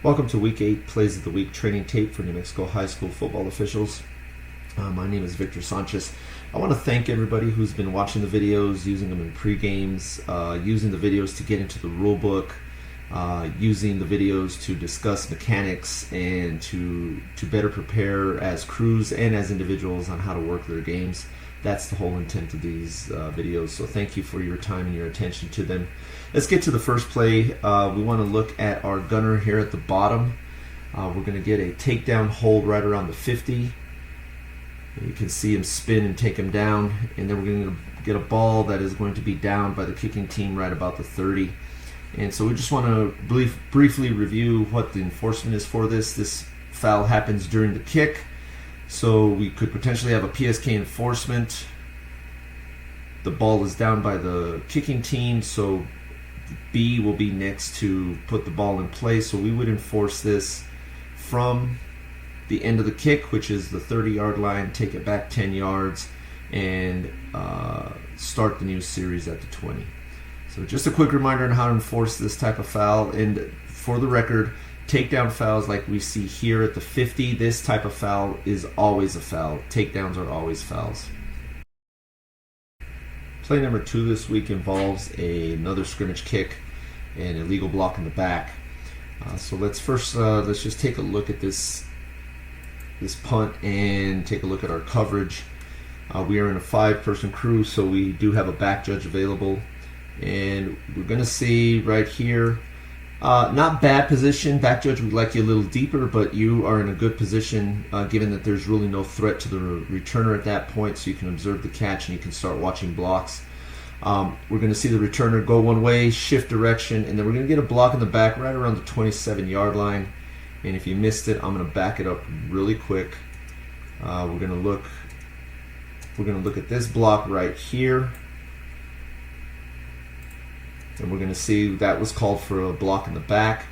Welcome to Week 8 Plays of the Week training tape for New Mexico High School football officials. My name is Victor Sanchez. I want to thank everybody who's been watching the videos, using them in pre-games, using the videos to get into the rule book, using the videos to discuss mechanics and to better prepare as crews and as individuals on how to work their games. That's the whole intent of these videos, so thank you for your time and your attention to them. Let's get to the first play. We want to look at our gunner here at the bottom. We're going to get a takedown hold right around the 50. You can see him spin and take him down, and then we're going to get a ball that is going to be down by the kicking team right about the 30. And so we just want to briefly review what the enforcement is for this. This foul happens during the kick. So we could potentially have a PSK enforcement. The ball is down by the kicking team, so B will be next to put the ball in play. So we would enforce this from the end of the kick, which is the 30-yard line, take it back 10 yards, and start the new series at the 20. So just a quick reminder on how to enforce this type of foul. And for the record, takedown fouls like we see here at the 50, this type of foul is always a foul. Takedowns are always fouls. Play number 2 this week involves another scrimmage kick and a legal block in the back. So let's just take a look at this punt and take a look at our coverage. We are in a 5-person crew, so we do have a back judge available. And we're going to see right here, not bad position. Back judge would like you a little deeper, but you are in a good position given that there's really no threat to the returner at that point, so you can observe the catch and you can start watching blocks. We're going to see the returner go one way, shift direction, and then we're going to get a block in the back right around the 27-yard line. And if you missed it, I'm going to back it up really quick. We're going to look at this block right here. And we're going to see that was called for a block in the back.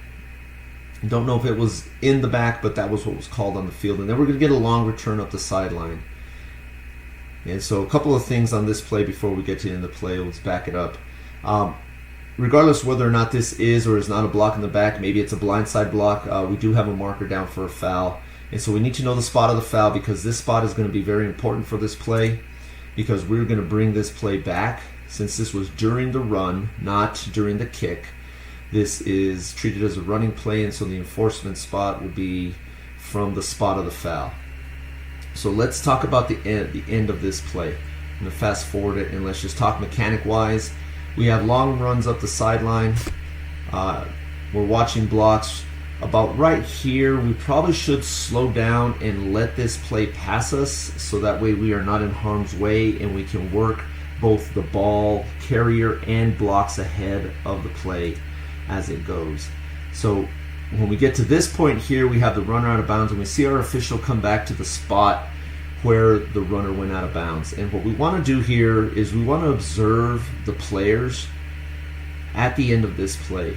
Don't know if it was in the back, but that was what was called on the field. And then we're going to get a long return up the sideline. And so a couple of things on this play before we get to the end of the play. Let's back it up. Regardless whether or not this is or is not a block in the back, maybe it's a blindside block, we do have a marker down for a foul. And so we need to know the spot of the foul, because this spot is going to be very important for this play, because we're going to bring this play back. Since this was during the run, not during the kick, this is treated as a running play, and so the enforcement spot will be from the spot of the foul. So let's talk about the end of this play. I'm going to fast forward it and let's just talk mechanic-wise. We have long runs up the sideline. We're watching blocks. About right here, we probably should slow down and let this play pass us, so that way we are not in harm's way and we can work both the ball carrier and blocks ahead of the play as it goes. So when we get to this point here, we have the runner out of bounds, and we see our official come back to the spot where the runner went out of bounds. And what we want to do here is we want to observe the players at the end of this play.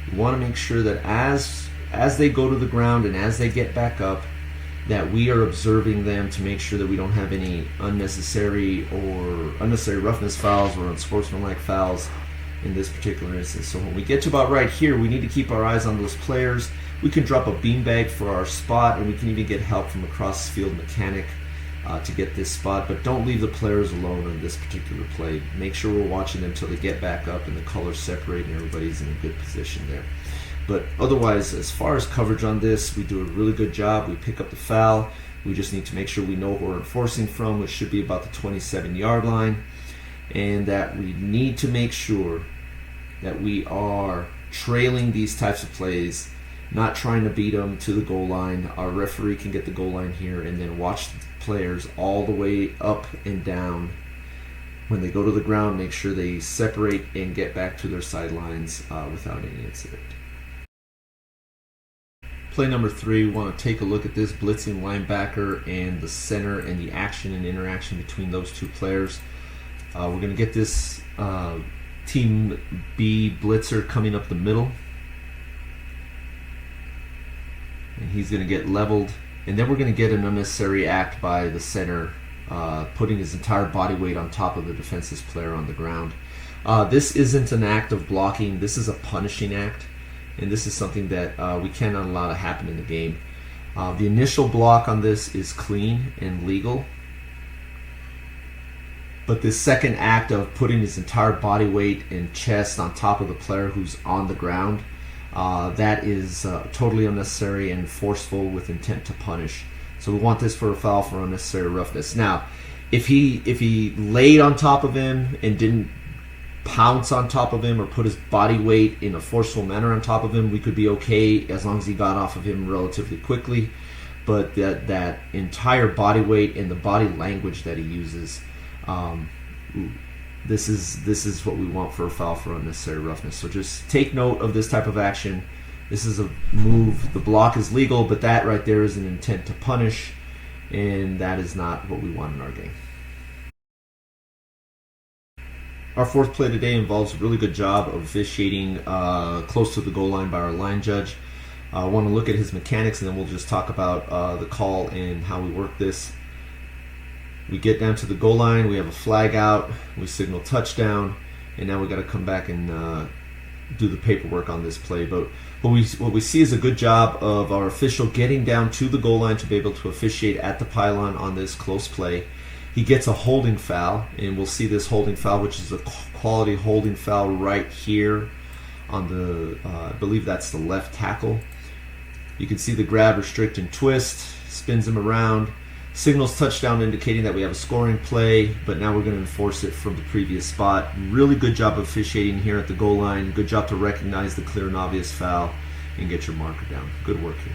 We want to make sure that as they go to the ground and as they get back up, that we are observing them to make sure that we don't have any unnecessary roughness fouls or unsportsmanlike fouls in this particular instance. So when we get to about right here, we need to keep our eyes on those players. We can drop a beanbag for our spot, and we can even get help from a cross-field mechanic to get this spot, but don't leave the players alone in this particular play. Make sure we're watching them until they get back up and the colors separate and everybody's in a good position there. But otherwise, as far as coverage on this, we do a really good job. We pick up the foul. We just need to make sure we know what we're enforcing from, which should be about the 27-yard line, and that we need to make sure that we are trailing these types of plays, not trying to beat them to the goal line. Our referee can get the goal line here and then watch the players all the way up and down. When they go to the ground, make sure they separate and get back to their sidelines without any incident. Play number 3, we want to take a look at this blitzing linebacker and the center and the action and interaction between those two players. We're going to get this Team B blitzer coming up the middle. And he's going to get leveled. And then we're going to get an unnecessary act by the center, putting his entire body weight on top of the defensive player on the ground. This isn't an act of blocking. This is a punishing act. and this is something that we cannot allow to happen in the game. The initial block on this is clean and legal, but this second act of putting his entire body weight and chest on top of the player who's on the ground, that is totally unnecessary and forceful with intent to punish. So we want this for a foul for unnecessary roughness. Now, if he laid on top of him and didn't pounce on top of him or put his body weight in a forceful manner on top of him, we could be okay as long as he got off of him relatively quickly. But that entire body weight and the body language that he uses, this is what we want for a foul for unnecessary roughness. So just take note of this type of action. This is a move. The block is legal, but that right there is an intent to punish, and that is not what we want in our game. Our fourth play today involves a really good job of officiating close to the goal line by our line judge. I want to look at his mechanics, and then we'll just talk about the call and how we work this. We get down to the goal line, we have a flag out, we signal touchdown, and now we got to come back and do the paperwork on this play. But what we see is a good job of our official getting down to the goal line to be able to officiate at the pylon on this close play. He gets a holding foul, and we'll see this holding foul, which is a quality holding foul right here on the, I believe that's the left tackle. You can see the grab, restrict, and twist, spins him around, signals touchdown, indicating that we have a scoring play, but now we're going to enforce it from the previous spot. Really good job of officiating here at the goal line. Good job to recognize the clear and obvious foul and get your marker down. Good work here.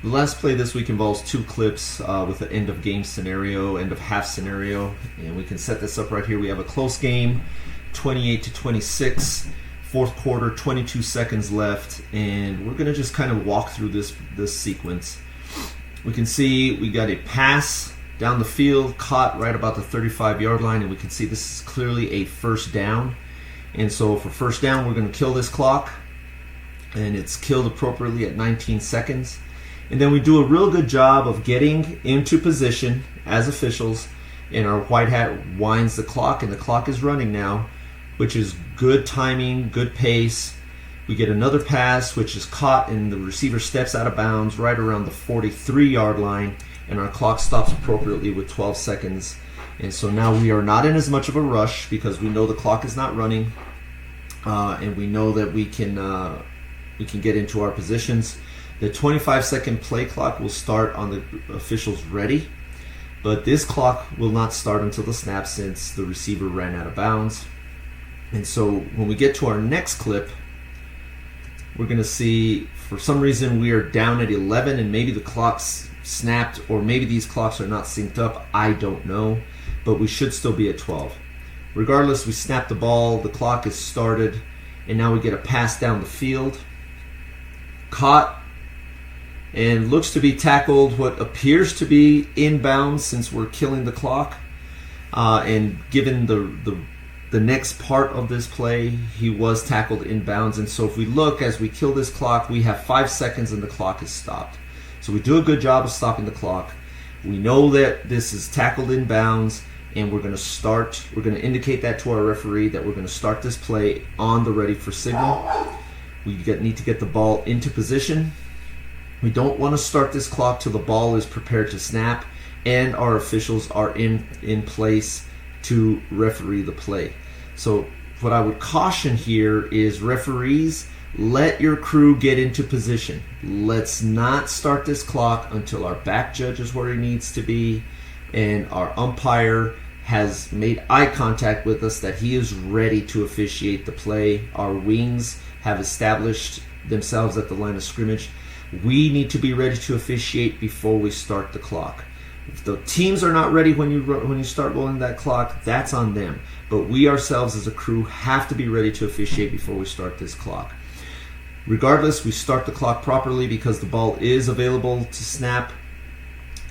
The last play this week involves two clips with an end of game scenario, end of half scenario, and we can set this up right here. We have a close game, 28-26, fourth quarter, 22 seconds left, and we're going to just kind of walk through this sequence. We can see we got a pass down the field, caught right about the 35-yard line, and we can see this is clearly a first down. And so for first down, we're going to kill this clock, and it's killed appropriately at 19 seconds. And then we do a real good job of getting into position as officials, and our white hat winds the clock, and the clock is running now, which is good timing, good pace. We get another pass, which is caught, and the receiver steps out of bounds right around the 43-yard line, and our clock stops appropriately with 12 seconds. And so now we are not in as much of a rush because we know the clock is not running, and we know that we can get into our positions. The 25-second play clock will start on the officials ready, but this clock will not start until the snap since the receiver ran out of bounds. And so when we get to our next clip, we're going to see for some reason we are down at 11 and maybe the clock's snapped, or maybe these clocks are not synced up. I don't know, but we should still be at 12. Regardless, we snap the ball, the clock is started, and now we get a pass down the field. Caught, and looks to be tackled what appears to be inbounds since we're killing the clock. And given the next part of this play, he was tackled inbounds. And so if we look as we kill this clock, we have 5 seconds and the clock is stopped. So we do a good job of stopping the clock. We know that this is tackled inbounds, and we're going to indicate that to our referee that we're going to start this play on the ready for signal. We need to get the ball into position. We don't want to start this clock till the ball is prepared to snap and our officials are in place to referee the play. So what I would caution here is, referees, let your crew get into position. Let's not start this clock until our back judge is where he needs to be and our umpire has made eye contact with us that he is ready to officiate the play. Our wings have established themselves at the line of scrimmage. We need to be ready to officiate before we start the clock. If the teams are not ready when you start rolling that clock, that's on them. But we ourselves as a crew have to be ready to officiate before we start this clock. Regardless, we start the clock properly because the ball is available to snap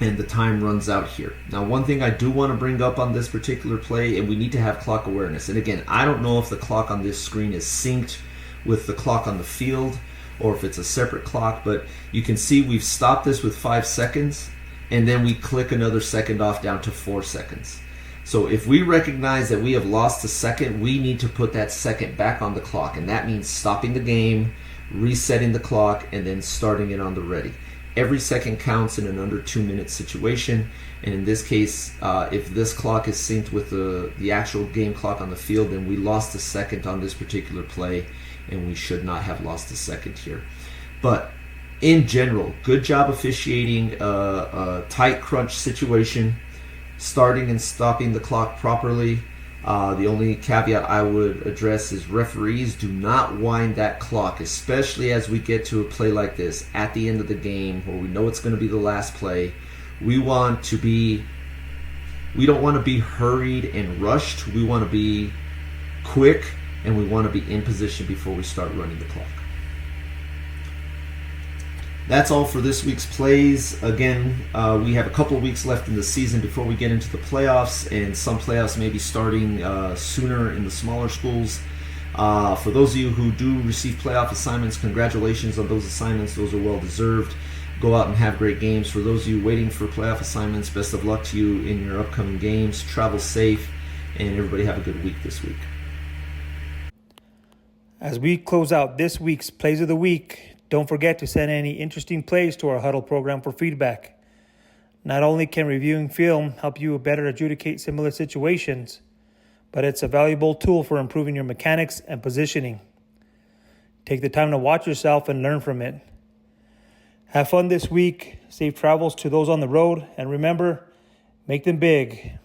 and the time runs out here. Now, one thing I do want to bring up on this particular play, and we need to have clock awareness. And again, I don't know if the clock on this screen is synced with the clock on the field or if it's a separate clock, but you can see we've stopped this with 5 seconds, and then we click another second off down to 4 seconds. So if we recognize that we have lost a second, we need to put that second back on the clock. And that means stopping the game, resetting the clock, and then starting it on the ready. Every second counts in an under 2-minute situation. And in this case, if this clock is synced with the actual game clock on the field, then we lost a second on this particular play, and we should not have lost a second here. But in general, good job officiating a tight crunch situation, starting and stopping the clock properly. The only caveat I would address is referees do not wind that clock, especially as we get to a play like this at the end of the game where we know it's going to be the last play. We don't want to be hurried and rushed. We want to be quick, and we want to be in position before we start running the clock. That's all for this week's plays. Again, we have a couple of weeks left in the season before we get into the playoffs, and some playoffs may be starting sooner in the smaller schools. For those of you who do receive playoff assignments, congratulations on those assignments. Those are well deserved. Go out and have great games. For those of you waiting for playoff assignments, best of luck to you in your upcoming games. Travel safe, and everybody have a good week this week. As we close out this week's Plays of the Week, don't forget to send any interesting plays to our Huddle program for feedback. Not only can reviewing film help you better adjudicate similar situations, but it's a valuable tool for improving your mechanics and positioning. Take the time to watch yourself and learn from it. Have fun this week, safe travels to those on the road, and remember, make them big.